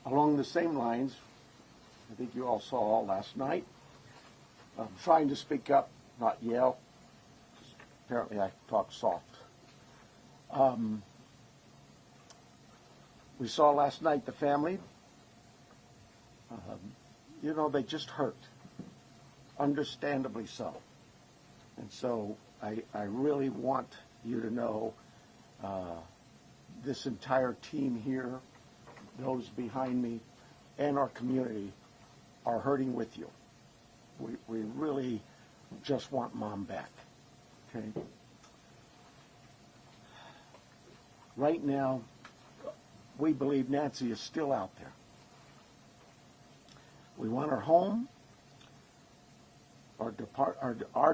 Along the same lines, I think you all saw last night, I'm trying to speak up, not yell. Apparently I talk soft. We saw last night the family. You know, they just hurt, understandably so. And so I really want you to know this entire team here, those behind me, and our community are hurting with you. We really just want Mom back, okay? Right now, we believe Nancy is still out there. We want her home. Our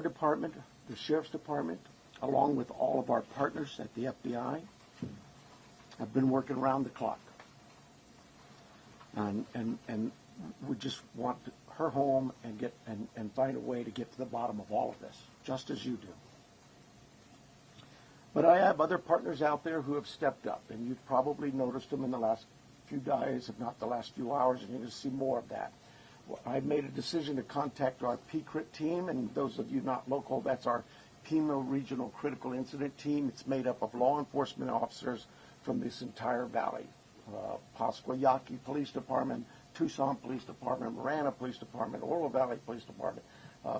department, the Sheriff's Department, along with all of our partners at the FBI, have been working around the clock. And we just want her home and find a way to get to the bottom of all of this, just as you do. But I have other partners out there who have stepped up, and you've probably noticed them in the last few days, if not the last few hours, and you're going to see more of that. I made a decision to contact our PCRIT team, and those of you not local, that's our Pima Regional Critical Incident Team. It's made up of law enforcement officers from this entire valley. Pasquayaki Police Department, Tucson Police Department, Marana Police Department, Oro Valley Police Department,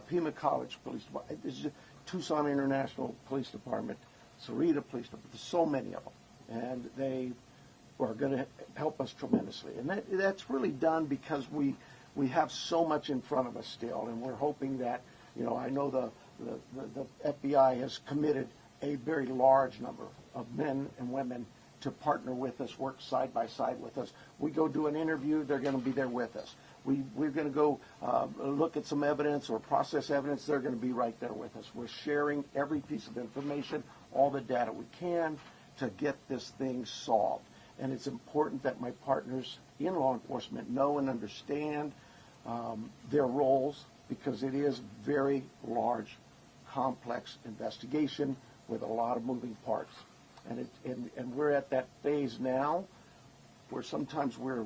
Pima College Police Department, Tucson International Police Department, Sarita Police Department. There's so many of them, and they are going to help us tremendously. And that's really done because we have so much in front of us still, and we're hoping that, you know, I know the FBI has committed a very large number of men and women to partner with us, work side by side with us. We go do an interview, they're going to be there with us. We're going to go look at some evidence or process evidence, they're going to be right there with us. We're sharing every piece of information, all the data we can to get this thing solved. And it's important that my partners in law enforcement know and understand their roles, because it is very large, complex investigation with a lot of moving parts. And we're at that phase now where sometimes we're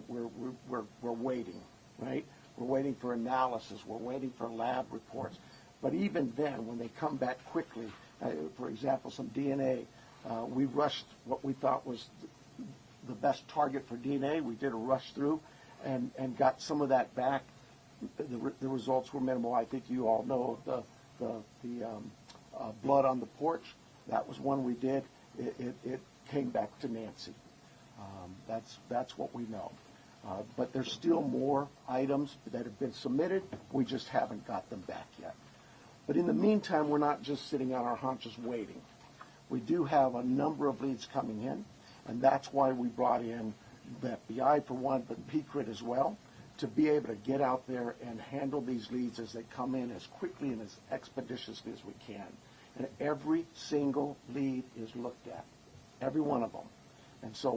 waiting, right? We're waiting for analysis. We're waiting for lab reports. But even then, when they come back quickly, for example, some DNA, we rushed what we thought was the best target for DNA. We did a rush through and got some of that back. The results were minimal. I think you all know the blood on the porch. That was one we did. It came back to Nancy. That's what we know. But there's still more items that have been submitted. We just haven't got them back yet. But in the meantime, we're not just sitting on our haunches waiting. We do have a number of leads coming in, and that's why we brought in the FBI for one, but PCRIT as well, to be able to get out there and handle these leads as they come in as quickly and as expeditiously as we can. And every single lead is looked at, every one of them. And so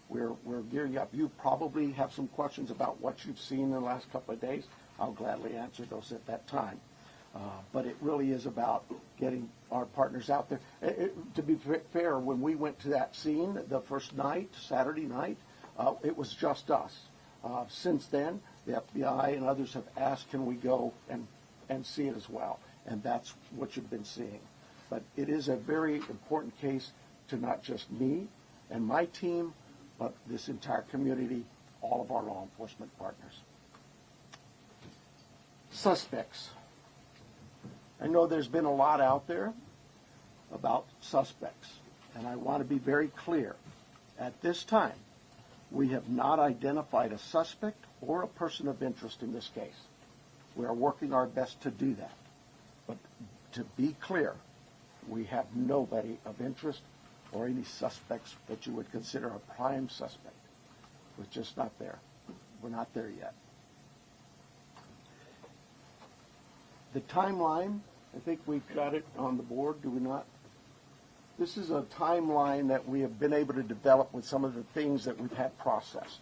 we're gearing up. You probably have some questions about what you've seen in the last couple of days. I'll gladly answer those at that time. But it really is about getting our partners out there. To be fair, when we went to that scene the first night, Saturday night, it was just us. Since then, the FBI and others have asked, can we go and see it as well? And that's what you've been seeing. But it is a very important case to not just me and my team, but this entire community, all of our law enforcement partners. Suspects. I know there's been a lot out there about suspects, and I want to be very clear. At this time, we have not identified a suspect or a person of interest in this case. We are working our best to do that. But to be clear, we have nobody of interest or any suspects that you would consider a prime suspect. We're just not there. We're not there yet. The timeline, I think we've got it on the board, do we not? This is a timeline that we have been able to develop with some of the things that we've had processed.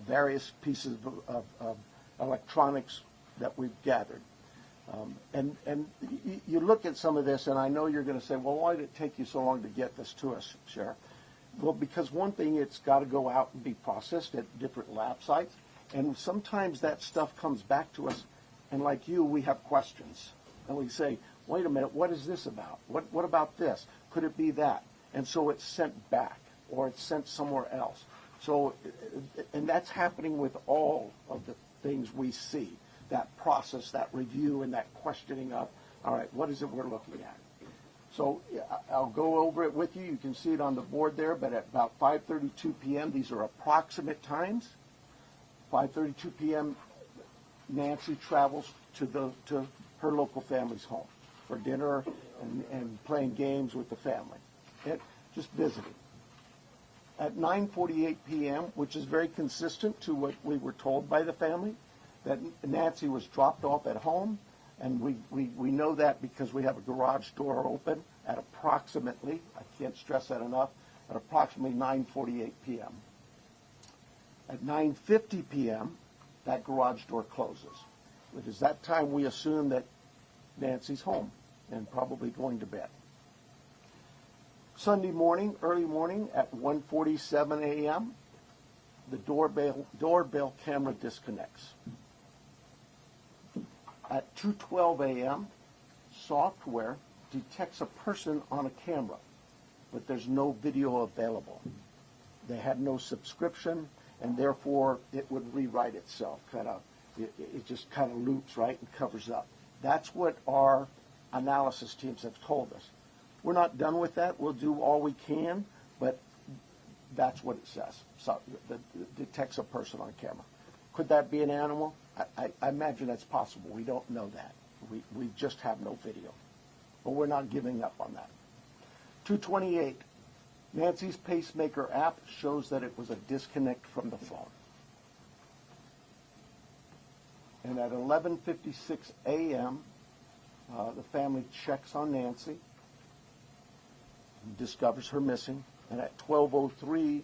Various pieces of electronics that we've gathered. And you look at some of this, and I know you're going to say, well, why did it take you so long to get this to us, Sheriff? Well, because one thing, it's got to go out and be processed at different lab sites. And sometimes that stuff comes back to us, and like you, we have questions. And we say, wait a minute, what is this about? What about this? Could it be that? And so it's sent back, or it's sent somewhere else. So, and that's happening with all of the things we see, that process, that review, and that questioning of, all right, what is it we're looking at? So I'll go over it with you. You can see it on the board there, but at about 5:32 p.m., these are approximate times. 5:32 p.m., Nancy travels to her local family's home for dinner and playing games with the family, just visiting. At 9:48 p.m., which is very consistent to what we were told by the family, that Nancy was dropped off at home, and we know that because we have a garage door open at approximately, I can't stress that enough, at approximately 9:48 p.m. At 9:50 p.m., that garage door closes. It is that time we assume that Nancy's home and probably going to bed. Sunday morning, early morning, at 1:47 a.m., the doorbell camera disconnects. At 2:12 a.m., software detects a person on a camera, but there's no video available. They had no subscription, and therefore it would rewrite itself. It just kind of loops, right, and covers up. That's what our analysis teams have told us. We're not done with that. We'll do all we can, but that's what it says. So it detects a person on camera. Could that be an animal? I imagine that's possible. We don't know that. We just have no video. But we're not giving up on that. 2:28. Nancy's pacemaker app shows that it was a disconnect from the phone. And at 11:56 a.m., the family checks on Nancy, discovers her missing, and at 12:03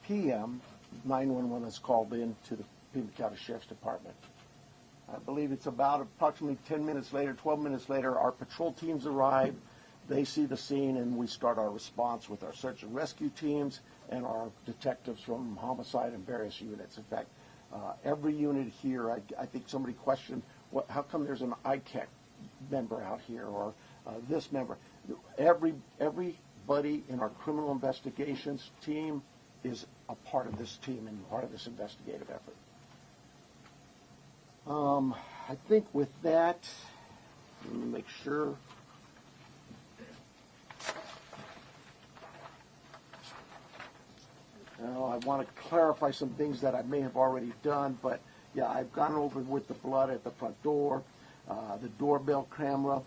p.m., 911 is called in to the Pima County Sheriff's Department. I believe it's about approximately 10 minutes later, 12 minutes later, our patrol teams arrive. They see the scene, and we start our response with our search and rescue teams and our detectives from homicide and various units. In fact, every unit here, I think somebody questioned, how come there's an ICAC member out here, or this member? Everybody in our criminal investigations team is a part of this team and part of this investigative effort. I think with that, let me make sure. Now, I want to clarify some things that I may have already done, but yeah, I've gone over with the blood at the front door, the doorbell camera.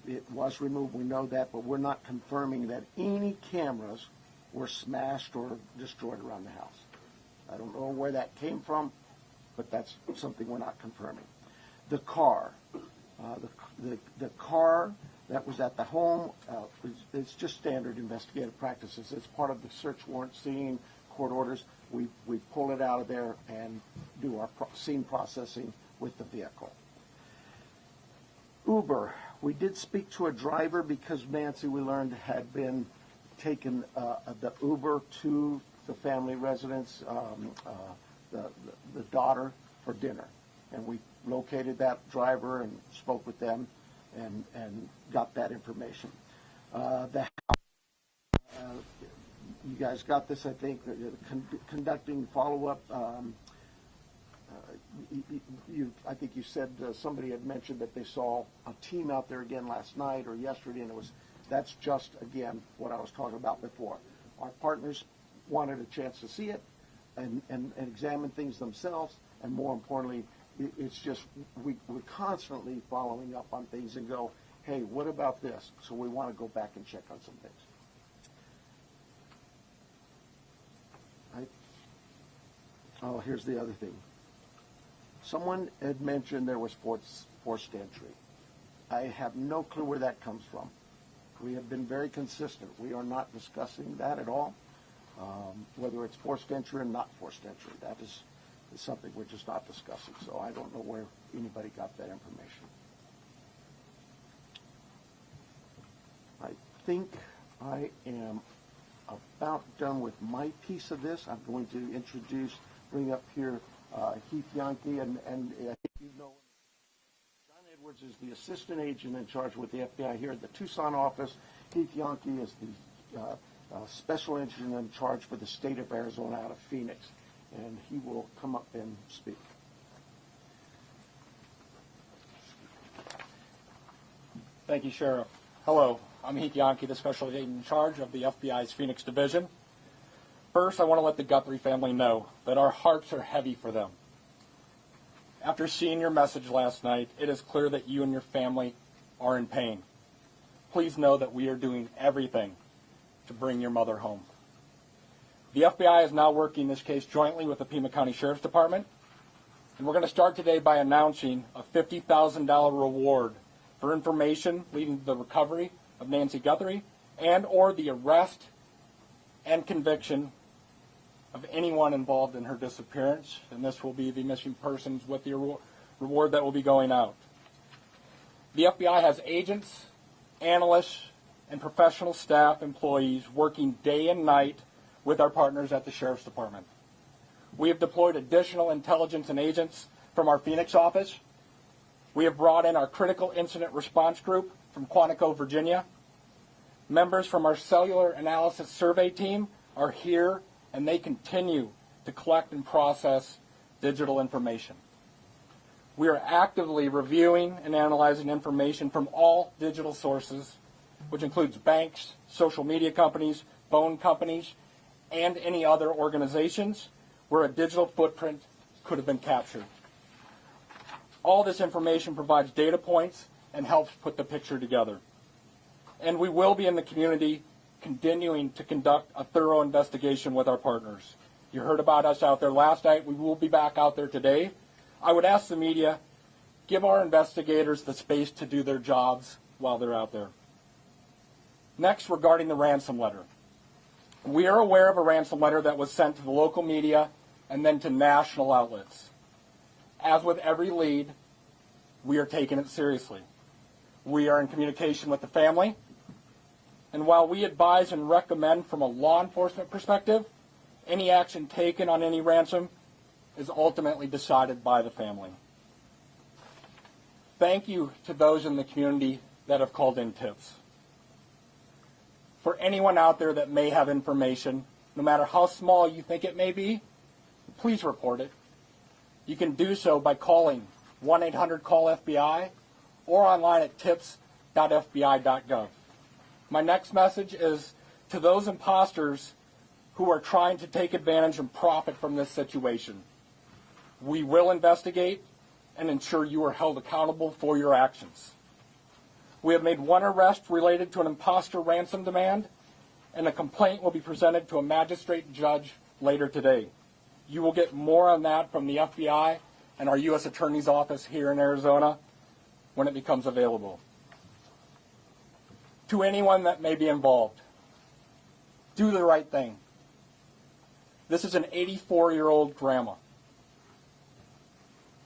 It was removed, we know that, but we're not confirming that any cameras were smashed or destroyed around the house. I don't know where that came from, but that's something we're not confirming. The car, the car that was at the home, it's just standard investigative practices. It's part of the search warrant scene, court orders. We pull it out of there and do our scene processing with the vehicle. Uber, we did speak to a driver because Nancy, we learned, had been taken the Uber to the family residence, the daughter, for dinner. And we located that driver and spoke with them and got that information. You guys got this, I think, conducting follow-up. I think you said somebody had mentioned that they saw a team out there again last night or yesterday, and that's just, again, what I was talking about before. Our partners wanted a chance to see it and examine things themselves, and more importantly, it's just we're constantly following up on things and go, hey, what about this? So we want to go back and check on some things. Oh, here's the other thing. Someone had mentioned there was forced entry. I have no clue where that comes from. We have been very consistent. We are not discussing that at all, whether it's forced entry or not forced entry. That is something we're just not discussing. So I don't know where anybody got that information. I think I am about done with my piece of this. I'm going to bring up here Heith, Janke, and I think you know John Edwards is the assistant agent in charge with the FBI here at the Tucson office. Heith Janke is the special agent in charge for the state of Arizona out of Phoenix, and he will come up and speak. Thank you, Sheriff. Hello, I'm Heith Janke, the special agent in charge of the FBI's Phoenix Division. First, I want to let the Guthrie family know that our hearts are heavy for them. After seeing your message last night, it is clear that you and your family are in pain. Please know that we are doing everything to bring your mother home. The FBI is now working this case jointly with the Pima County Sheriff's Department, and we're going to start today by announcing a $50,000 reward for information leading to the recovery of Nancy Guthrie and or the arrest and conviction of anyone involved in her disappearance, and this will be the missing persons with the reward that will be going out. The FBI has agents, analysts, and professional staff employees working day and night with our partners at the Sheriff's Department. We have deployed additional intelligence and agents from our Phoenix office. We have brought in our Critical Incident Response Group from Quantico, Virginia. Members from our Cellular Analysis Survey team are here, and they continue to collect and process digital information. We are actively reviewing and analyzing information from all digital sources, which includes banks, social media companies, phone companies, and any other organizations where a digital footprint could have been captured. All this information provides data points and helps put the picture together. And we will be in the community continuing to conduct a thorough investigation with our partners. You heard about us out there last night. We will be back out there today. I would ask the media, give our investigators the space to do their jobs while they're out there. Next, regarding the ransom letter. We are aware of a ransom letter that was sent to the local media and then to national outlets. As with every lead, we are taking it seriously. We are in communication with the family, and while we advise and recommend from a law enforcement perspective, any action taken on any ransom is ultimately decided by the family. Thank you to those in the community that have called in tips. For anyone out there that may have information, no matter how small you think it may be, please report it. You can do so by calling 1-800-CALL-FBI or online at tips.fbi.gov. My next message is to those imposters who are trying to take advantage and profit from this situation. We will investigate and ensure you are held accountable for your actions. We have made one arrest related to an imposter ransom demand, and a complaint will be presented to a magistrate judge later today. You will get more on that from the FBI and our U.S. Attorney's Office here in Arizona when it becomes available. To anyone that may be involved, do the right thing. This is an 84-year-old grandma.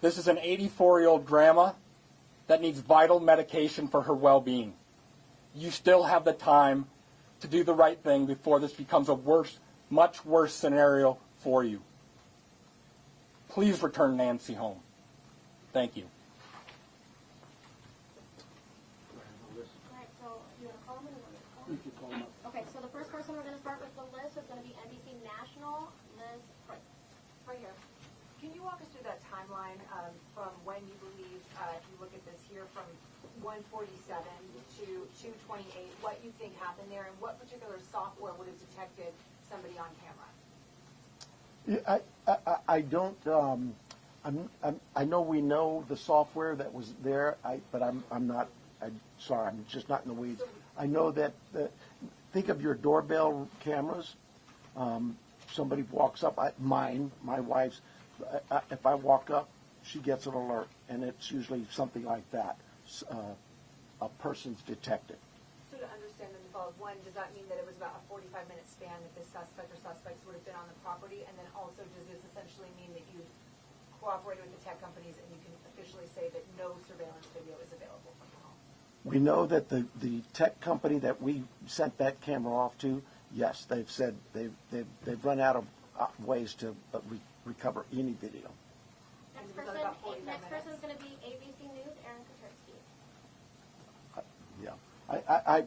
This is an 84-year-old grandma that needs vital medication for her well-being. You still have the time to do the right thing before this becomes a much worse scenario for you. Please return Nancy home. Thank you. Okay, so the first person we're going to start with the list is going to be NBC National, Liz Price. Right here. Can you walk us through that timeline from when you believe, if you look at this here, from 147 to 228, what you think happened there, and what particular software would have detected somebody on camera? I don't. I know we know the software that was there, but I'm not. Sorry, I'm just not in the weeds. I know that. Think of your doorbell cameras. Somebody walks up. My wife's. If I walk up, she gets an alert, and it's usually something like that. A person's detected. So to understand the follow, one, does that mean that it was about a 45-minute span that the suspect or suspects would have been on the property? And then also, does this essentially mean that you cooperated with the tech companies and you can officially say that no surveillance video is available from your home? We know that the tech company that we sent that camera off to Yes, they've said they've run out of ways to recover any video. Next person's going to be ABC News, Aaron Katersky. Yeah,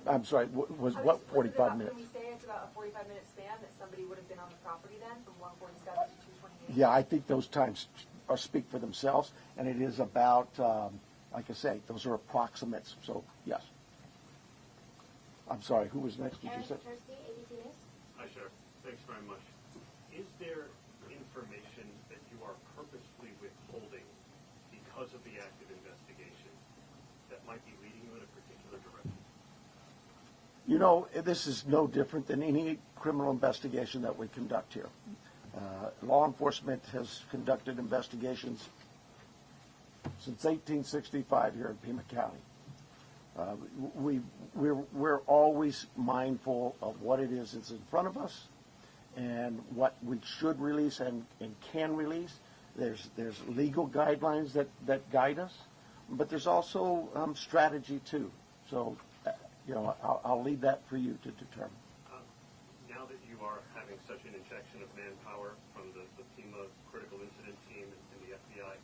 I'm sorry. Was what 45 minutes? Can we say it's about a 45-minute span that somebody would have been on the property then, from 147 to 228? Yeah, I think those times speak for themselves, and it is about, like I say, those are approximates. So yes. I'm sorry. Who was next? Did Aaron you say? Katersky, ABC News. Hi, Sheriff. Thanks very much. Is there information that you are purposefully withholding because of the active investigation that might be leading you in a particular direction? You know, this is no different than any criminal investigation that we conduct here. Law enforcement has conducted investigations since 1865 here in Pima County. We're always mindful of what it is that's in front of us and what we should release and can release. There's legal guidelines that guide us, but there's also strategy too. So, I'll leave that for you to determine. Now that you are having such an injection of manpower from the Pima critical incident team and the FBI,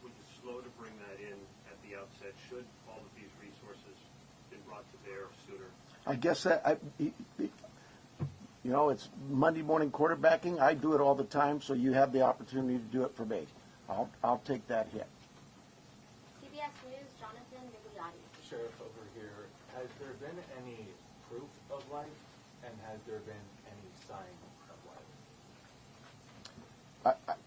would you slow to bring that in at the outset? Should all of these resources been brought to bear sooner? I guess that, it's Monday morning quarterbacking. I do it all the time, so you have the opportunity to do it for me. I'll take that hit. CBS News, Jonathan Vigliotti. Sheriff, over here, has there been any proof of life, and has there been any sign of life?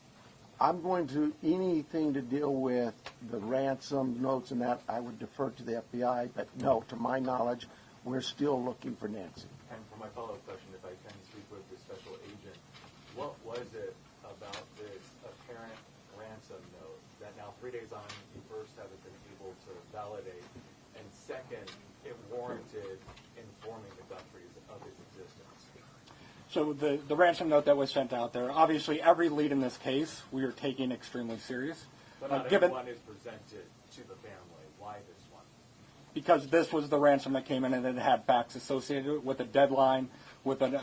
I'm going to, anything to deal with the ransom notes and that, I would defer to the FBI, but no, to my knowledge, we're still looking for Nancy. And for my follow-up question, if I can speak with the special agent, what was it about this apparent ransom note that now 3 days on, you first haven't been able to validate, and second, it warranted informing the Guthries of its existence? So the ransom note that was sent out there, obviously every lead in this case we are taking extremely serious. But not given, everyone is presented to the family. Why this one? Because this was the ransom that came in and it had facts associated with a deadline, with a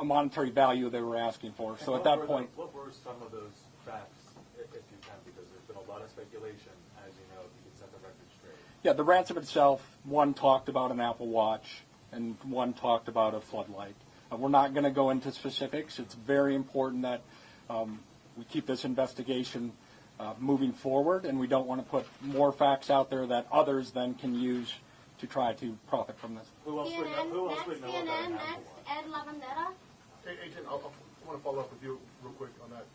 monetary value they were asking for. So at that point... What were some of those facts, if you can, because there's been a lot of speculation, as you know, if you could set the record straight. Yeah, the ransom itself, one talked about an Apple Watch and one talked about a floodlight. We're not going to go into specifics. It's very important that we keep this investigation moving forward, and we don't want to put more facts out there that others then can use to try to profit from this. Who else would know about CNN an next, Apple Watch? Ed Lavandera. Hey, Agent, I want to follow up with you real quick on that.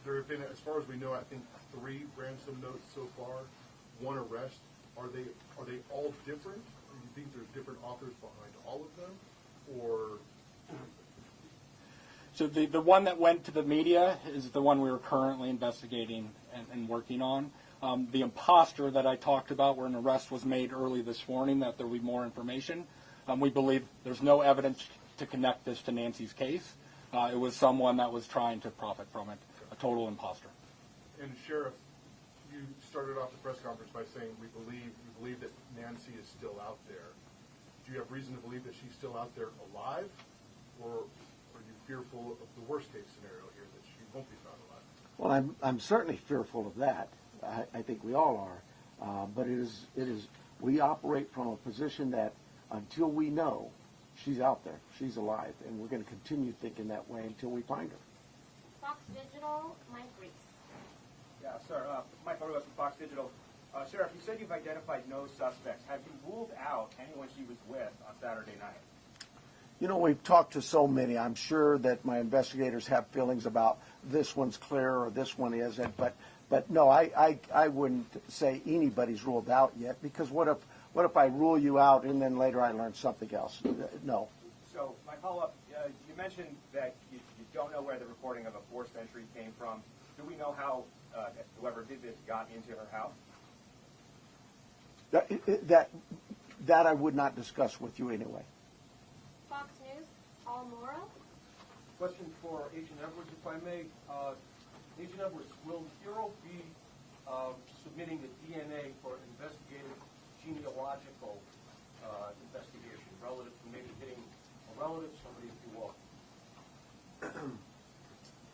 There have been, as far as we know, I think 3 ransom notes so far, 1 arrest. Are they all different? Do you think there's different authors behind all of them? Or So the one that went to the media is the one we are currently investigating and working on. The imposter that I talked about, where an arrest was made early this morning, that there will be more information. We believe there's no evidence to connect this to Nancy's case. It was someone that was trying to profit from it, a total imposter. and Sheriff, you started off the press conference by saying we believe that Nancy is still out there. Do you have reason to believe that she's still out there alive, or are you fearful of the worst case scenario here, that she won't be found alive? Well, I'm certainly fearful of that. I think we all are. But it is we operate from a position that until we know she's out there, she's alive, and we're going to continue thinking that way until we find her. Fox Digital, Mike Reese. Yeah, sir. Mike Reese from Fox Digital. Sheriff, you said you've identified no suspects. Have you ruled out anyone she was with on Saturday night? You know, we've talked to so many. I'm sure that my investigators have feelings about this one's clear or this one isn't. But no, I wouldn't say anybody's ruled out yet, because what if I rule you out and then later I learn something else? No. So my follow-up, you mentioned that you don't know where the recording of a forced entry came from. Do we know how whoever did this got into her house? That I would not discuss with you anyway. Fox News, Paul Morrow. Question for Agent Edwards, if I may. Agent Edwards, will Hero be submitting the DNA for investigative genealogical investigation relative to maybe hitting a relative, somebody if you walk?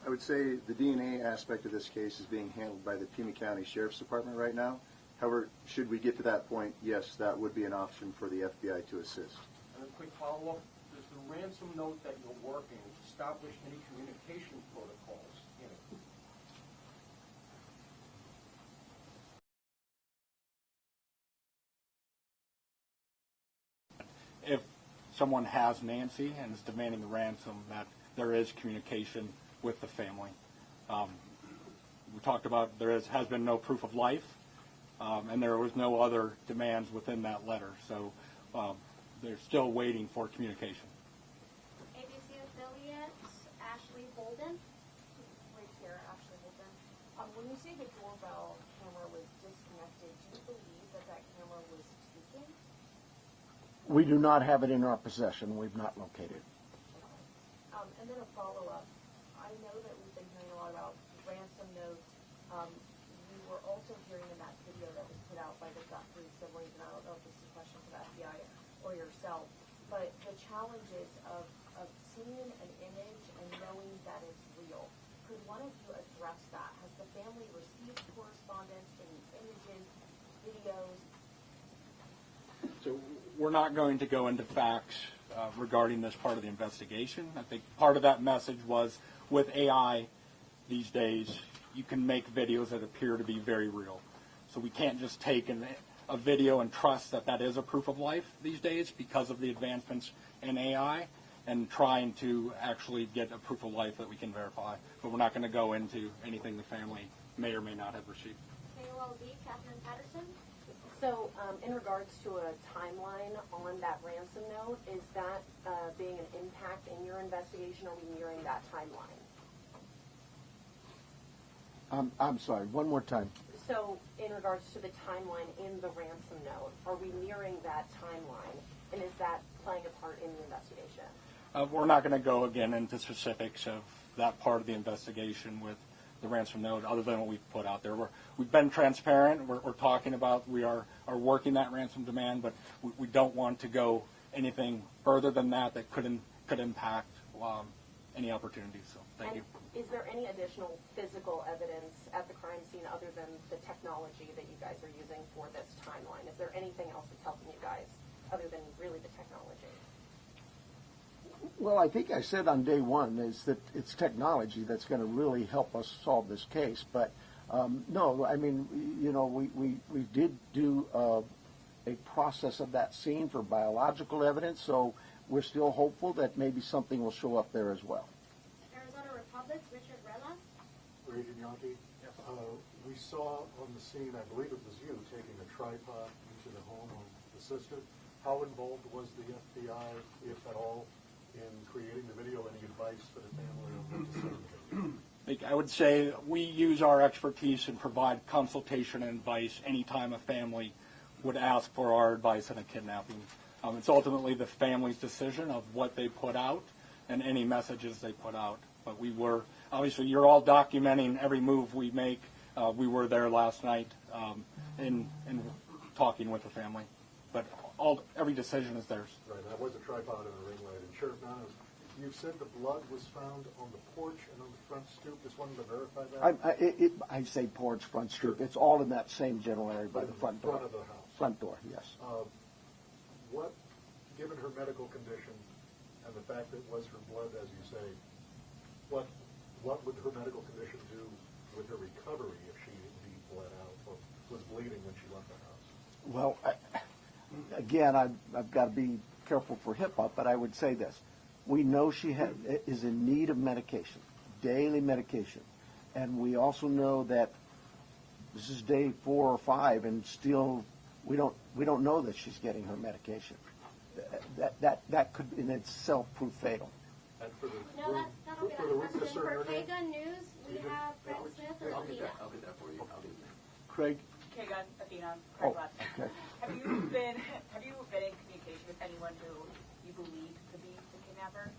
I would say the DNA aspect of this case is being handled by the Pima County Sheriff's Department right now. However, should we get to that point, yes, that would be an option for the FBI to assist. And a quick follow-up, does the ransom note that you're working establish any communication protocols in it? If someone has Nancy and is demanding a ransom, that there is communication with the family. We talked about has been no proof of life, and there was no other demands within that letter. So they're still waiting for communication. ABC affiliate Ashley Holden. Right here, Ashley Holden. When you say the doorbell camera was disconnected, do you believe that that camera was taken? We do not have it in our possession. We've not located it. And then a follow-up. I know that we've been hearing a lot about ransom notes. We were also hearing in that video that was put out by the Guthrie siblings, and I don't know if this is a question for the FBI or yourself, but the challenges of seeing an image and knowing that it's real. Could one of you address that? Has the family received correspondence, any images, videos? So we're not going to go into facts regarding this part of the investigation. I think part of that message was with AI these days, you can make videos that appear to be very real. So we can't just take a video and trust that that is a proof of life these days because of the advancements in AI and trying to actually get a proof of life that we can verify. But we're not going to go into anything the family may or may not have received. KOLD Catherine Patterson. So in regards to a timeline on that ransom note, is that being an impact in your investigation? Are we nearing that timeline? I'm sorry, one more time. So in regards to the timeline in the ransom note, are we nearing that timeline? And is that playing a part in the investigation? We're not going to go again into specifics of that part of the investigation with the ransom note other than what we've put out there. We've been transparent. We're talking about we are working that ransom demand, but we don't want to go anything further than that could impact any opportunities. So thank you. Is there any additional physical evidence at the crime scene other than the technology that you guys are using for this timeline? Is there anything else that's helping you guys other than really the technology? Well, I think I said on day one is that it's technology that's going to really help us solve this case. But no, I mean, you know, we did do a process of that scene for biological evidence, so we're still hopeful that maybe something will show up there as well. Arizona Republic, Richard Relas. Agent Janke, we saw on the scene, I believe it was you, taking a tripod into the home of the sister. How involved was the FBI, if at all, in creating the video? Any advice for the family on what to send? I would say we use our expertise and provide consultation and advice anytime a family would ask for our advice on a kidnapping. It's ultimately the family's decision of what they put out and any messages they put out. But we were, obviously, you're all documenting every move we make. We were there last night in talking with the family. But every decision is theirs. Right, that was a tripod and a ring light. And Sheriff Nanos, you said the blood was found on the porch and on the front stoop. Just wanted to verify that. I say porch, front stoop. It's all in that same general area by the front door. Front of the house. Front door, yes. What, given her medical condition and the fact that it was her blood, as you say, what would her medical condition do with her recovery if she indeed bled out or was bleeding when she left the house? Well, again, I've got to be careful for HIPAA, but I would say this. We know she is in need of medication, daily medication. And we also know that this is day 4 or 5, and still we don't know that she's getting her medication. That could in itself prove fatal. And for No, that'll be the that question. For her name? KGUN News, we have Craig Smith and Athena. I'll get that for you. I'll do that. Craig? KGUN, Athena, Craig Lott. Okay. Have you been in communication with anyone who you believe could be the kidnapper?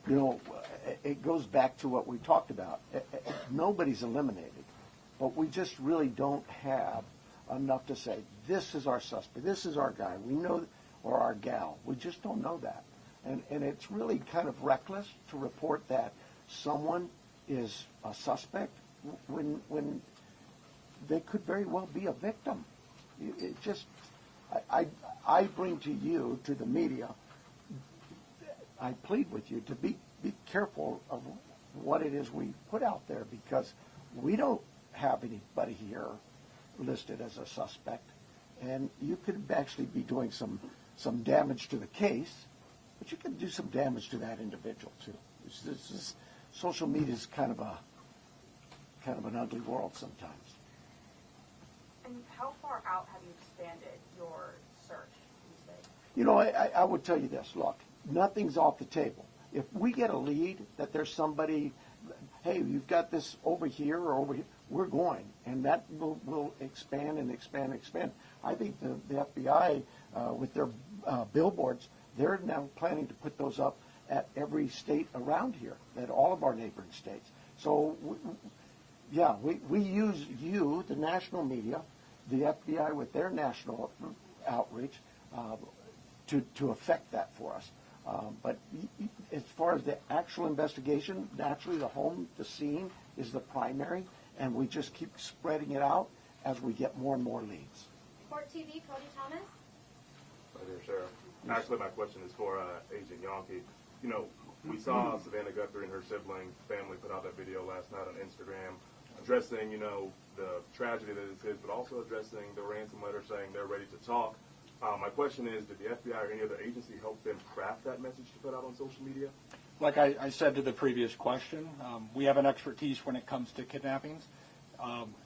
You know, it goes back to what we talked about. Nobody's eliminated, but we just really don't have enough to say, this is our suspect, this is our guy, we know, or our gal. We just don't know that. And it's really kind of reckless to report that someone is a suspect when they could very well be a victim. It just, I bring to you, to the media, I plead with you to be careful of what it is we put out there, because we don't have anybody here listed as a suspect, and you could actually be doing some damage to the case, but you can do some damage to that individual too. Social media is kind of an ugly world sometimes. And how far out have you expanded your search, you say? You know, I would tell you this. Look, nothing's off the table. If we get a lead that there's somebody, hey, you've got this over here or over here, we're going. And that will expand and expand and expand. I think the FBI, with their billboards, they're now planning to put those up at every state around here, at all of our neighboring states. So, we use you, the national media, the FBI with their national outreach, to affect that for us. But as far as the actual investigation, naturally the scene is the primary, and we just keep spreading it out as we get more and more leads. Court TV, Cody Thomas. Hi there, Sheriff. Actually, my question is for Agent Janke. You know, we saw Savannah Guthrie and her sibling family put out that video last night on Instagram addressing, you know, the tragedy that this is, but also addressing the ransom letter saying they're ready to talk. My question is, did the FBI or any other agency help them craft that message to put out on social media? Like I said to the previous question, we have an expertise when it comes to kidnappings.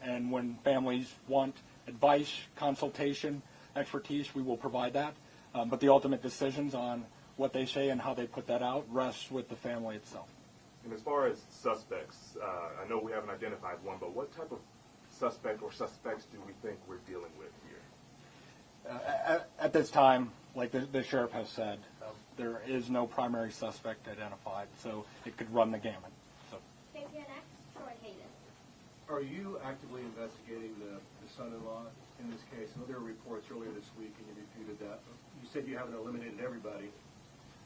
And when families want advice, consultation, expertise, we will provide that. But the ultimate decisions on what they say and how they put that out rests with the family itself. And as far as suspects, I know we haven't identified one, but what type of suspect or suspects do we think we're dealing with here? At this time, like the sheriff has said, there is no primary suspect identified, so it could run the gamut. So. KPNX, Troy Hayden. Are you actively investigating the son-in-law in this case? I know there were reports earlier this week, and you refuted that. You said you haven't eliminated everybody.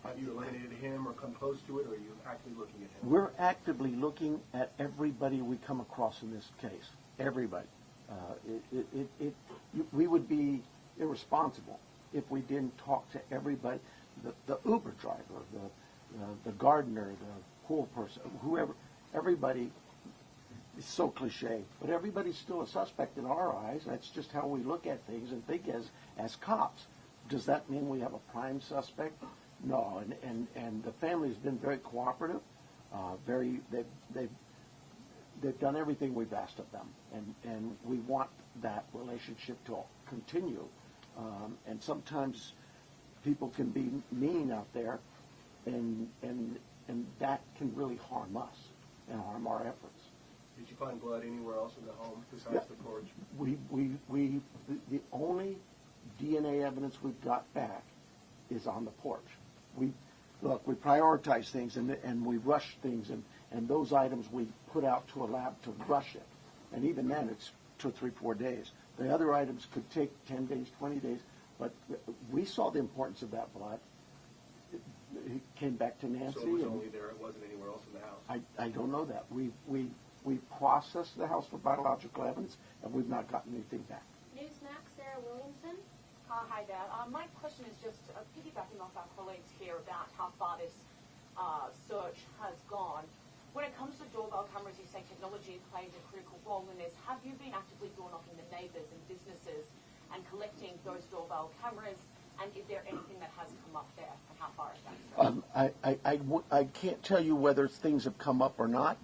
Have you eliminated him or come close to it, or are you actively looking at him? We're actively looking at everybody we come across in this case. Everybody. We would be irresponsible if we didn't talk to everybody. The Uber driver, the gardener, the pool person, whoever, everybody. It's so cliche, but everybody's still a suspect in our eyes. That's just how we look at things and think as cops. Does that mean we have a prime suspect? No, and the family's been very cooperative. They've done everything we've asked of them, and we want that relationship to continue. And sometimes people can be mean out there, and that can really harm us and harm our efforts. Did you find blood anywhere else in the home besides the porch? The only DNA evidence we've got back is on the porch. We prioritize things and we rush things, and those items we put out to a lab to rush it. And even then, it's 2, 3, 4 days. The other items could take 10 days, 20 days, but we saw the importance of that blood. It came back to Nancy. So it was only there, it wasn't anywhere else in the house? I don't know that. We processed the house for biological evidence, and we've not gotten anything back. Newsmax, Sarah Williamson. Hi there. My question is just piggybacking off our colleagues here about how far this search has gone. When it comes to doorbell cameras, you say technology plays a critical role in this. Have you been actively door knocking the neighbours and businesses and collecting those doorbell cameras? And is there anything that has come up there, and how far is that? I can't tell you whether things have come up or not,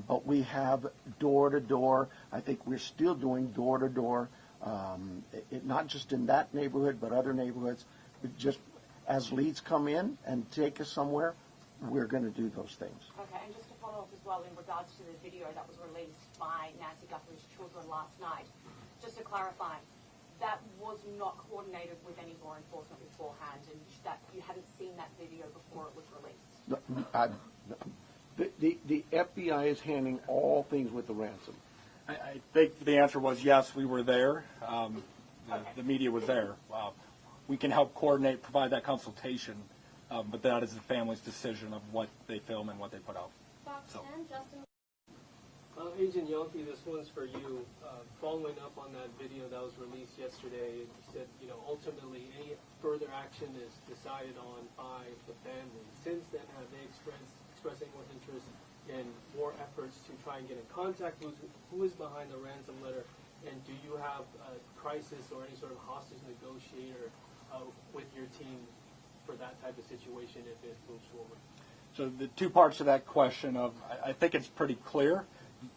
but we have door-to-door. I think we're still doing door-to-door, not just in that neighborhood, but other neighborhoods. Just as leads come in and take us somewhere, we're going to do those things. Okay, and just to follow up as well in regards to the video that was released by Nancy Guthrie's children last night, just to clarify, that was not coordinated with any law enforcement beforehand, and that you hadn't seen that video before it was released? The FBI is handling all things with the ransom. I think the answer was yes, we were there. The media was there. We can help coordinate, provide that consultation, but that is the family's decision of what they film and what they put out. Fox 10, Justin. Agent Janke, this one's for you. Following up on that video that was released yesterday, you said, ultimately any further action is decided on by the family. Since then, have they expressed any more interest in more efforts to try and get in contact? Who is behind the ransom letter? And do you have a crisis or any sort of hostage negotiator with your team for that type of situation if it moves forward? So the two parts of that question I think it's pretty clear.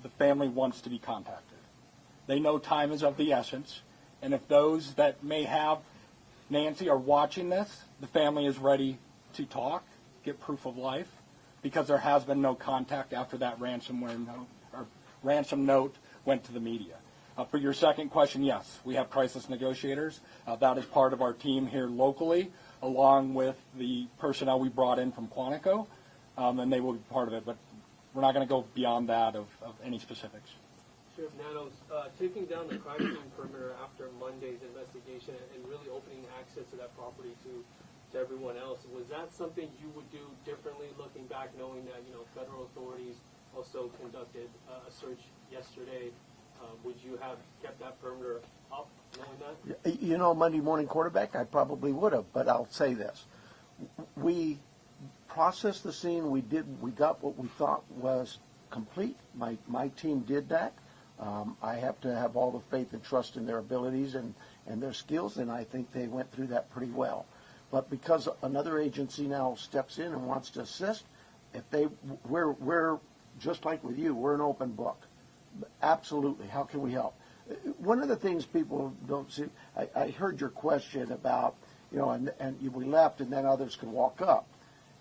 The family wants to be contacted. They know time is of the essence, and if those that may have Nancy are watching this, the family is ready to talk, get proof of life, because there has been no contact after that ransom note went to the media. For your second question, yes, we have crisis negotiators. That is part of our team here locally, along with the personnel we brought in from Quantico, and they will be part of it. But we're not going to go beyond that of any specifics. Sheriff Nanos, taking down the crime scene perimeter after Monday's investigation and really opening access to that property to everyone else, was that something you would do differently looking back, knowing that federal authorities also conducted a search yesterday? Would you have kept that perimeter up, knowing that? Monday morning quarterback, I probably would have, but I'll say this. We processed the scene. We got what we thought was complete. My team did that. I have to have all the faith and trust in their abilities and their skills, and I think they went through that pretty well. But because another agency now steps in and wants to assist, we're just like with you, we're an open book. Absolutely. How can we help? One of the things people don't see, I heard your question about, and we left and then others can walk up.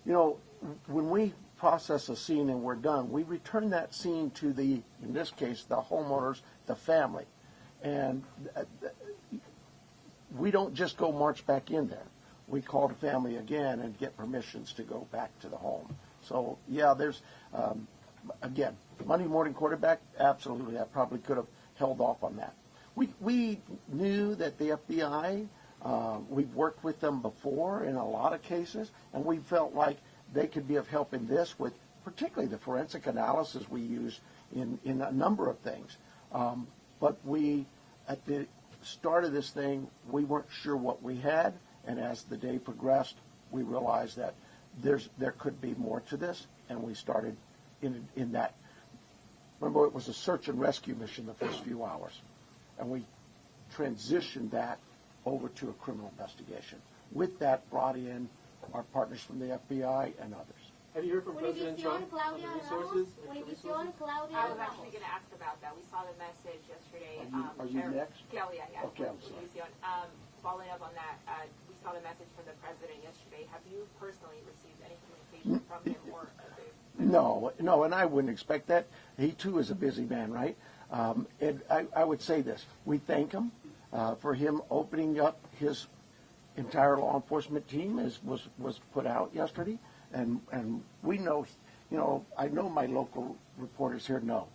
When we process a scene and we're done, we return that scene to in this case, the homeowners, the family. And we don't just go march back in there. We call the family again and get permissions to go back to the home. So, yeah, there's, again, Monday morning quarterback, absolutely. I probably could have held off on that. We knew that the FBI, we've worked with them before in a lot of cases, and we felt like they could be of help in this with particularly the forensic analysis we use in a number of things. But at the start of this thing, we weren't sure what we had, and as the day progressed, we realized that there could be more to this, and we started in that. Remember, it was a search and rescue mission the first few hours, and we transitioned that over to a criminal investigation. With that, brought in our partners from the FBI and others. Have you heard from President Trump on the resources? I was actually going to ask about that. We saw the message yesterday. Are you next? Claudia, yeah. Okay, I'm sorry. Following up on that, we saw the message from the president yesterday. Have you personally received any communication from him or No, and I wouldn't expect that. He, too, is a busy man, right? And I would say this. We thank him for him opening up his entire law enforcement team was put out yesterday. And we know, I know my local reporters here know.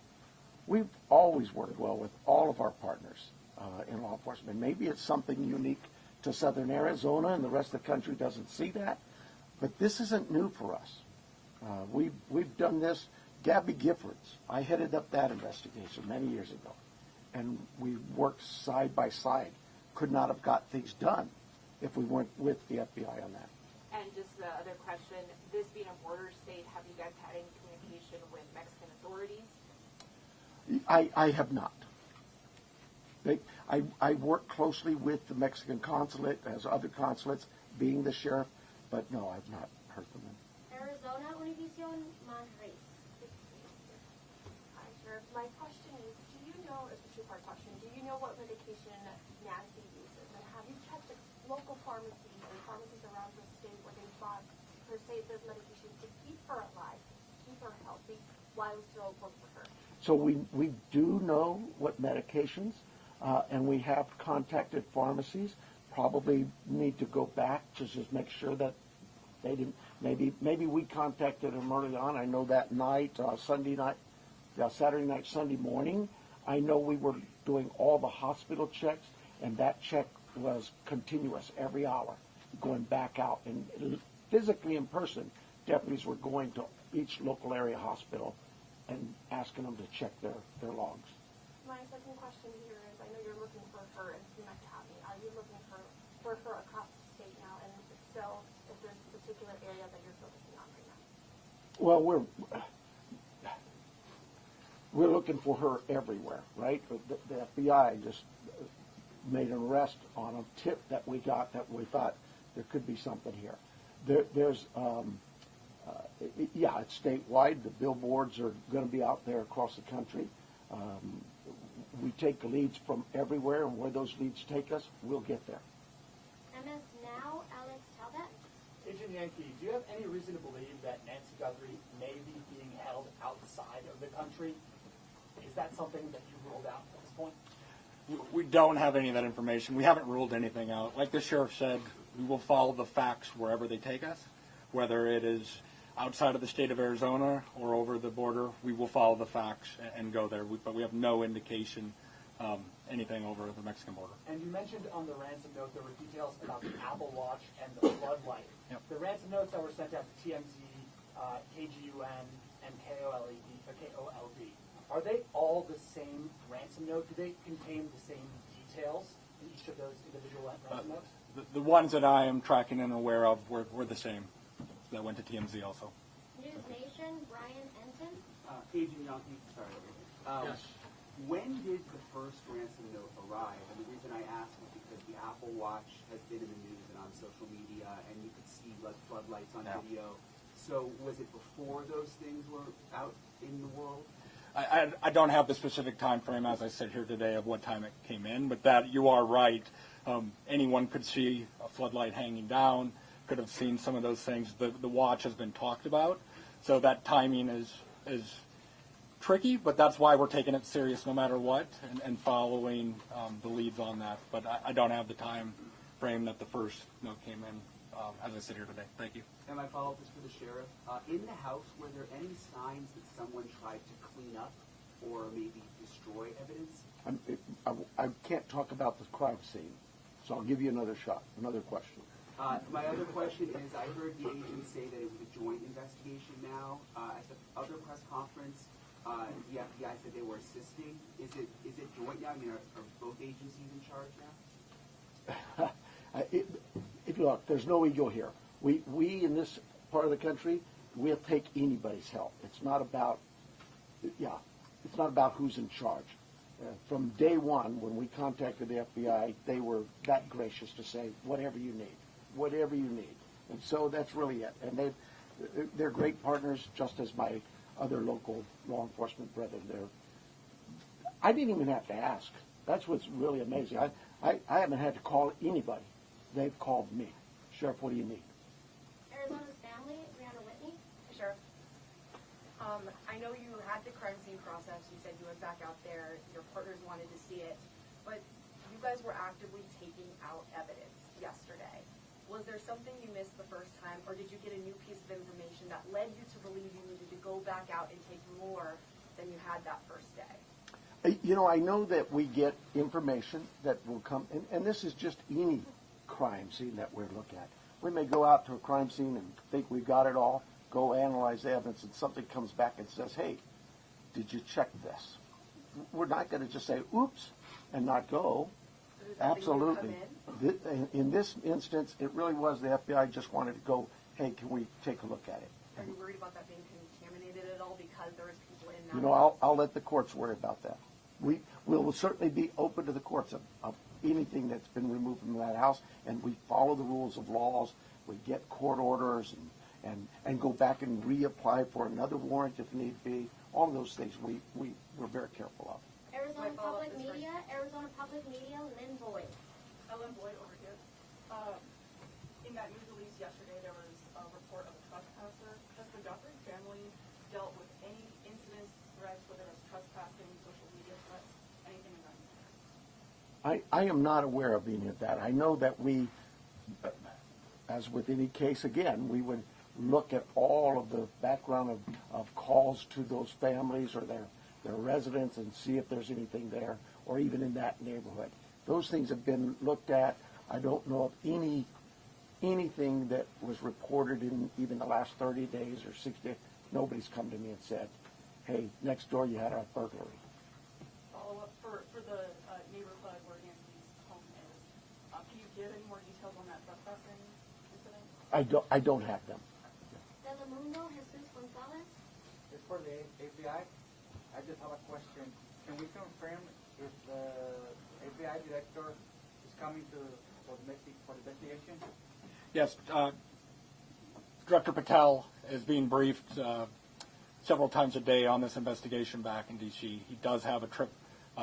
We've always worked well with all of our partners in law enforcement. Maybe it's something unique to southern Arizona and the rest of the country doesn't see that. But this isn't new for us. We've done this. Gabby Giffords, I headed up that investigation many years ago. And we worked side by side. Could not have got things done if we weren't with the FBI on that. And just the other question, this being a border state, have you guys had any communication with Mexican authorities? I have not. I work closely with the Mexican consulate, as other consulates, being the sheriff, but no, I've not heard from them. Arizona, Univision, Monterrey. Hi, Sheriff. My question is, it's a two-part question, do you know what medication Nancy uses? And have you checked the local pharmacies and pharmacies around the state where they bought her safe medication to keep her alive, keep her healthy, while still work with her? So we do know what medications, and we have contacted pharmacies. Probably need to go back to just make sure that they didn't. Maybe we contacted them early on. I know that night, Saturday night, Sunday morning. I know we were doing all the hospital checks, and that check was continuous every hour, going back out. And physically in person, deputies were going to each local area hospital and asking them to check their logs. My second question here is, I know you're looking for her in Pima County. Are you looking for her across the state now? And if so, is there a particular area that you're focusing on right now? Well, we're looking for her everywhere, right? The FBI just made an arrest on a tip that we got that we thought there could be something here. It's statewide. The billboards are going to be out there across the country. We take leads from everywhere, and where those leads take us, we'll get there. MS Now, Alex Talbot. Agent Janke, do you have any reason to believe that Nancy Guthrie may be being held outside of the country? Is that something that you ruled out at this point? We don't have any of that information. We haven't ruled anything out. Like the sheriff said, we will follow the facts wherever they take us, whether it is outside of the state of Arizona or over the border. We will follow the facts and go there. But we have no indication anything over the Mexican border. And you mentioned on the ransom note there were details about the Apple Watch and the floodlight. Yep. The ransom notes that were sent out to TMZ, KGUN, and KOLD, are they all the same ransom note? Do they contain the same details in each of those individual ransom notes? The ones that I am tracking and aware of were the same. That went to TMZ also. News Nation, Brian Enton. Agent Janke, sorry. Yes. When did the first ransom note arrive? And the reason I ask is because the Apple Watch has been in the news and on social media, and you could see floodlights on video. So was it before those things were out in the world? I don't have the specific time frame as I sit here today of what time it came in, but that you are right. Anyone could see a floodlight hanging down, could have seen some of those things. The watch has been talked about, so that timing is tricky, but that's why we're taking it serious no matter what and following the leads on that. But I don't have the time frame that the first note came in as I sit here today. Thank you. And my follow-up is for the sheriff. In the house, were there any signs that someone tried to clean up or maybe destroy evidence? I can't talk about the crime scene, so I'll give you another shot, another question. My other question is, I heard the agent say that it was a joint investigation now. At the other press conference, the FBI said they were assisting. Is it joint now? I mean, are both agencies in charge now? Look, there's no ego here. We in this part of the country, we'll take anybody's help. It's not about who's in charge. From day one, when we contacted the FBI, they were that gracious to say, whatever you need. And so that's really it. And they're great partners, just as my other local law enforcement brethren. I didn't even have to ask. That's what's really amazing. I haven't had to call anybody. They've called me. Sheriff, what do you need? Arizona's family, Brianna Whitney. Hey, Sheriff. I know you had the crime scene process. You said you went back out there. Your partners wanted to see it. But you guys were actively taking out evidence yesterday. Was there something you missed the first time, or did you get a new piece of information that led you to believe you needed to go back out and take more than you had that first day? I know that we get information that will come, and this is just any crime scene that we're looking at. We may go out to a crime scene and think we've got it all, go analyze the evidence, and something comes back and says, hey, did you check this? We're not going to just say, oops, and not go. Absolutely. In this instance, it really was the FBI just wanted to go, hey, can we take a look at it? Are you worried about that being contaminated at all because there is people in that? I'll let the courts worry about that. We will certainly be open to the courts of anything that's been removed from that house, and we follow the rules of laws. We get court orders and go back and reapply for another warrant if need be. All of those things we're very careful of. Arizona Public Media, Lynn Boyd. Lynn Boyd over here. In that news release yesterday, there was a report of a trespasser. Has the Guthrie family dealt with any incidents, threats, whether it's trespassing, social media threats, anything of that nature? I am not aware of any of that. I know that we, as with any case, again, we would look at all of the background of calls to those families or their residence and see if there's anything there, or even in that neighborhood. Those things have been looked at. I don't know of anything that was reported in even the last 30 days or 60 days. Nobody's come to me and said, hey, next door you had a burglary. Follow up for the neighborhood where Nancy's home is. Can you give any more details on that trespassing incident? I don't have them. Telemundo, Jesus Gonzalez. It's for the FBI. I just have a question. Can we confirm if the FBI director is coming for the investigation? Yes, Director Patel is being briefed several times a day on this investigation back in D.C. He does have a trip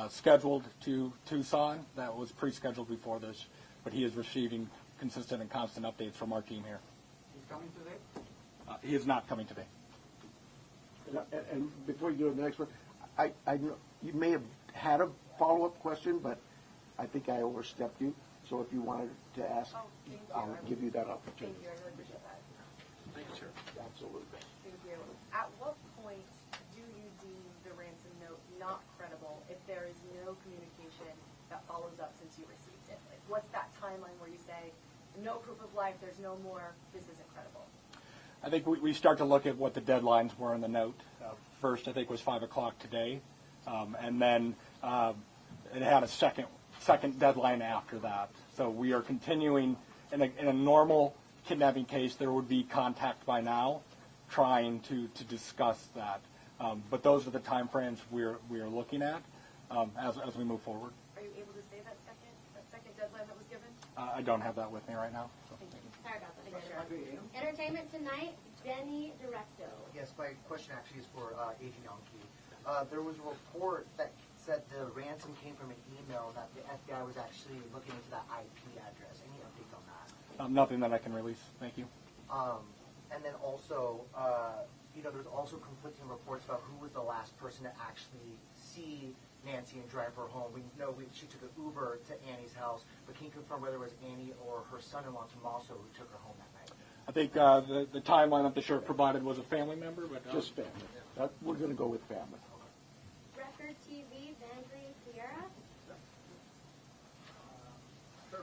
scheduled to Tucson that was pre-scheduled before this, but he is receiving consistent and constant updates from our team here. He's coming today? He is not coming today. And before you go to the next one, I know you may have had a follow-up question, but I think I overstepped you. So if you wanted to ask, I'll give you that opportunity. Thank you, I really appreciate that. Thank you, sir. Absolutely. Thank you. At what point do you deem the ransom note not credible if there is no communication that follows up since you received it? Like, what's that timeline where you say, no proof of life, there's no more, this isn't credible? I think we start to look at what the deadlines were in the note. First, I think, was 5 o'clock today, and then it had a second deadline after that. So we are continuing. In a normal kidnapping case, there would be contact by now, trying to discuss that. But those are the time frames we are looking at as we move forward. Are you able to say that second deadline that was given? I don't have that with me right now. So. Thank you. Sorry about that. Entertainment Tonight, Jenny Directo. Yes, my question actually is for Agent Janke. There was a report that said the ransom came from an email that the FBI was actually looking into that IP address. Any updates on that? Nothing that I can release. Thank you. And then also, there's also conflicting reports about who was the last person to actually see Nancy and drive her home. We know she took an Uber to Annie's house, but can you confirm whether it was Annie or her son-in-law, Tommaso, who took her home that night? I think the timeline that the sheriff provided was a family member, but just family. We're going to go with family. Record TV, Vandry Sierra. Sir,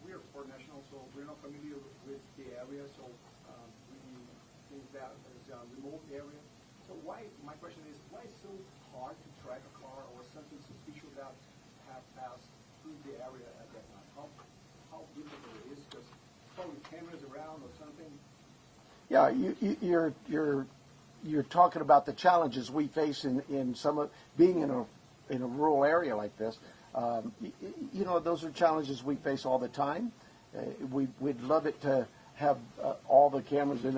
we are sport nationals, so we're not familiar with the area, so we think that is a remote area. So my question is, why is it so hard to track a car or something suspicious that have passed through the area at that time? How difficult it is? Because probably cameras around or something. Yeah, you're talking about the challenges we face in some of being in a rural area like this. Those are challenges we face all the time. We'd love it to have all the cameras in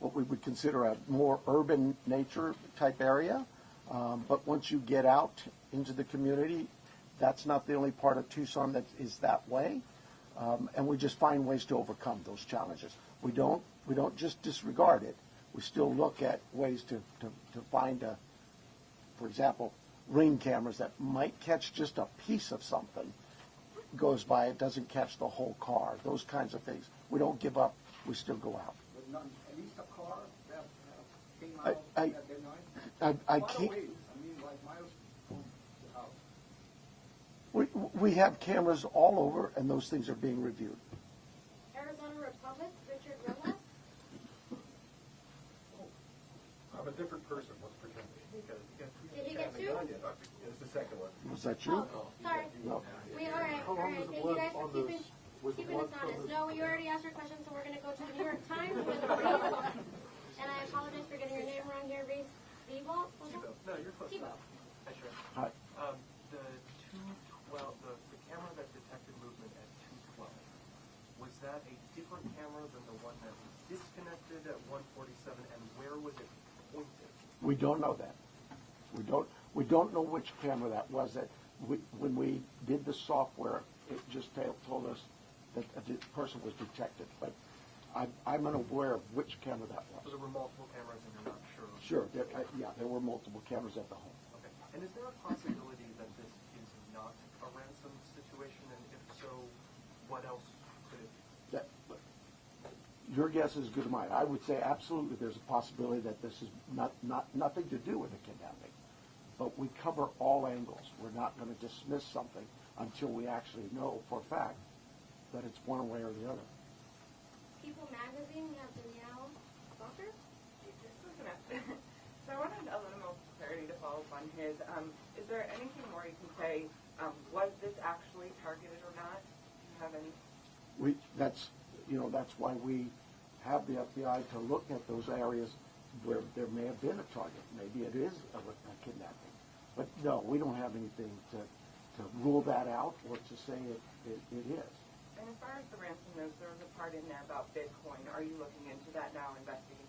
what we would consider a more urban nature type area. But once you get out into the community, that's not the only part of Tucson that is that way. And we just find ways to overcome those challenges. We don't just disregard it. We still look at ways to find, for example, ring cameras that might catch just a piece of something. Goes by, it doesn't catch the whole car. Those kinds of things. We don't give up. We still go out. But not at least a car that came out at night? I Far can't. away, like miles from the house. We have cameras all over, and those things are being reviewed. Arizona Republic, Richard Rilla. I'm a different person. Let's pretend. Did he get two? It's the second one. Was that you? Oh, sorry. No. All right. Thank you guys for keeping us honest. No, you already asked your question, so we're going to go to the New York Times with Reese. And I apologize for getting your name wrong here, Reese. Thibault? No, you're close. Thibault. Hi, Sharon. Hi. The 212, the camera that detected movement at 212, was that a different camera than the one that was disconnected at 147, and where was it pointed? We don't know that. We don't know which camera that was. When we did the software, it just told us that a person was detected. But I'm unaware of which camera that was. So there were multiple cameras, and you're not sure? Sure. There were multiple cameras at the home. Okay. And is there a possibility that this is not a ransom situation? And if so, what else could it be? Your guess is as good as mine. I would say absolutely there's a possibility that this is nothing to do with the kidnapping. but we cover all angles. We're not going to dismiss something until we actually know for a fact that it's one way or the other. People Magazine, we have Danielle Bucker. So I wanted a little more clarity to follow up on his. Is there anything more you can say? Was this actually targeted or not? Do you have any? That's why we have the FBI to look at those areas where there may have been a target. Maybe it is a kidnapping. But no, we don't have anything to rule that out or to say it is. And as far as the ransom notes, there was a part in there about Bitcoin. Are you looking into that now, investigating?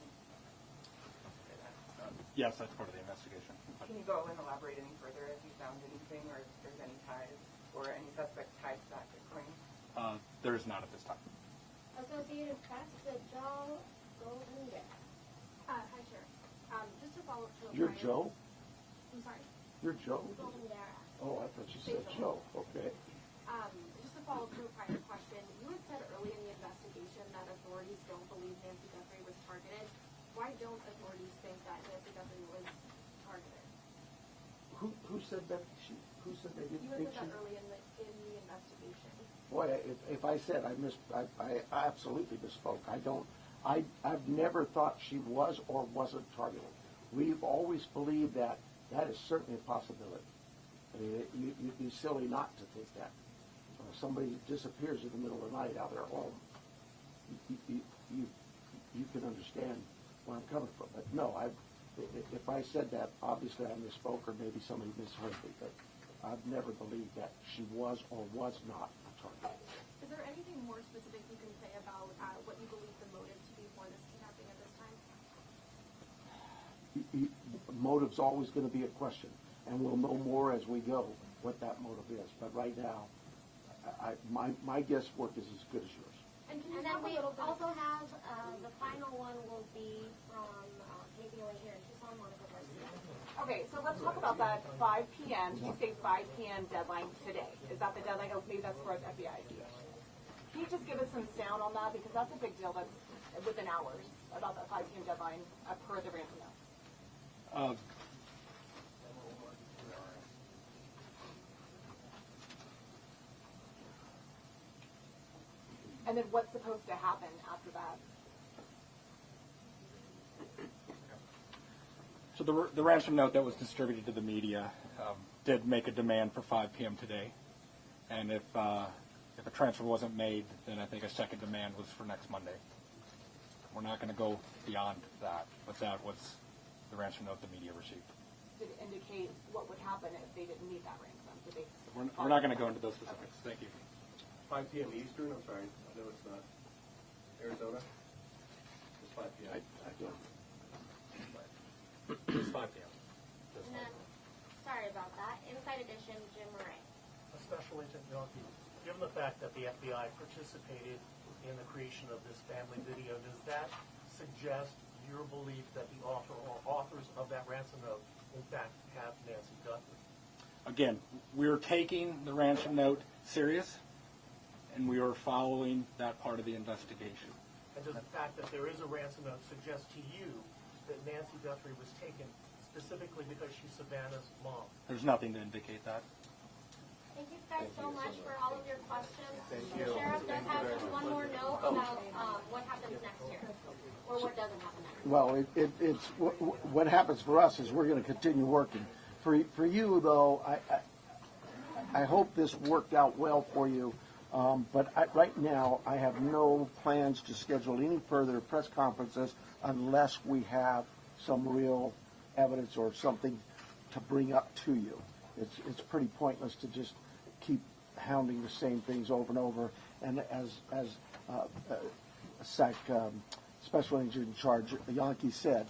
Yes, that's part of the investigation. Can you go and elaborate any further if you found anything or if there's any ties or any suspect tied to that Bitcoin? There is not at this time. Associated Press, Joe Golden. Hi, Sheriff. Just to follow up to You're Joe? I'm sorry? You're Joe? Goldendara. Oh, I thought you said Joe. Okay. Just to follow up to a prior question, you had said early in the investigation that authorities don't believe Nancy Guthrie was targeted. Why don't authorities think that Nancy Guthrie was targeted? Who said that? Who said they didn't think she? You had said that early in the investigation. Boy, if I said I absolutely misspoke. I've never thought she was or wasn't targeted. We've always believed that is certainly a possibility. I mean, you'd be silly not to think that. Somebody disappears in the middle of the night out of their home. You can understand where I'm coming from. But no, if I said that, obviously I misspoke or maybe somebody misheard me. But I've never believed that she was or was not a target. Is there anything more specific you can say about what you believe the motive to be for this kidnapping at this time? Motive's always going to be a question, and we'll know more as we go what that motive is. But right now, my guesswork is as good as yours. And then we also have the final one will be from Katie over here. She's on Monica Garcia. Okay, so let's talk about that 5 p.m. You say 5 p.m. deadline today. Is that the deadline? Oh, maybe that's for FBI. Can you just give us some sound on that? Because that's a big deal. That's within hours about that 5 p.m. deadline per the ransom note. And then what's supposed to happen after that? So the ransom note that was distributed to the media did make a demand for 5 p.m. today. And if a transfer wasn't made, then I think a second demand was for next Monday. We're not going to go beyond that, but that was the ransom note the media received. Did it indicate what would happen if they didn't meet that ransom? We're not going to go into those specifics. Thank you. 5 p.m. Eastern? I'm sorry. I know it's not. Arizona? It's 5 p.m. I don't. It's 5 p.m. And then, sorry about that. Inside Edition, Jim Murray. Special Agent Janke, given the fact that the FBI participated in the creation of this family video, does that suggest your belief that the author or authors of that ransom note, in fact, have Nancy Guthrie? Again, we're taking the ransom note serious, and we are following that part of the investigation. And does the fact that there is a ransom note suggest to you that Nancy Guthrie was taken specifically because she's Savannah's mom? There's nothing to indicate that. Thank you guys so much for all of your questions. Thank you. The sheriff does have just one more note about what happens next year, or what doesn't happen next. Well, it's what happens for us is we're going to continue working. For you, though, I hope this worked out well for you. But right now, I have no plans to schedule any further press conferences unless we have some real evidence or something to bring up to you. It's pretty pointless to just keep hounding the same things over and over. And as Special Agent in Charge, Janke said,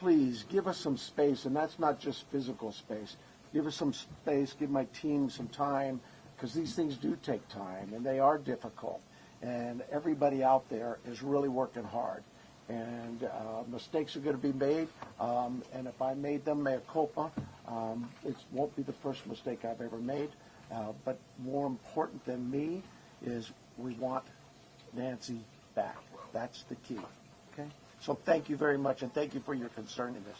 please give us some space, and that's not just physical space. Give us some space, give my team some time, because these things do take time, and they are difficult. And everybody out there is really working hard. And mistakes are going to be made, and if I made them, mea culpa. It won't be the first mistake I've ever made. But more important than me is we want Nancy back. That's the key. Okay? So thank you very much, and thank you for your concern in this.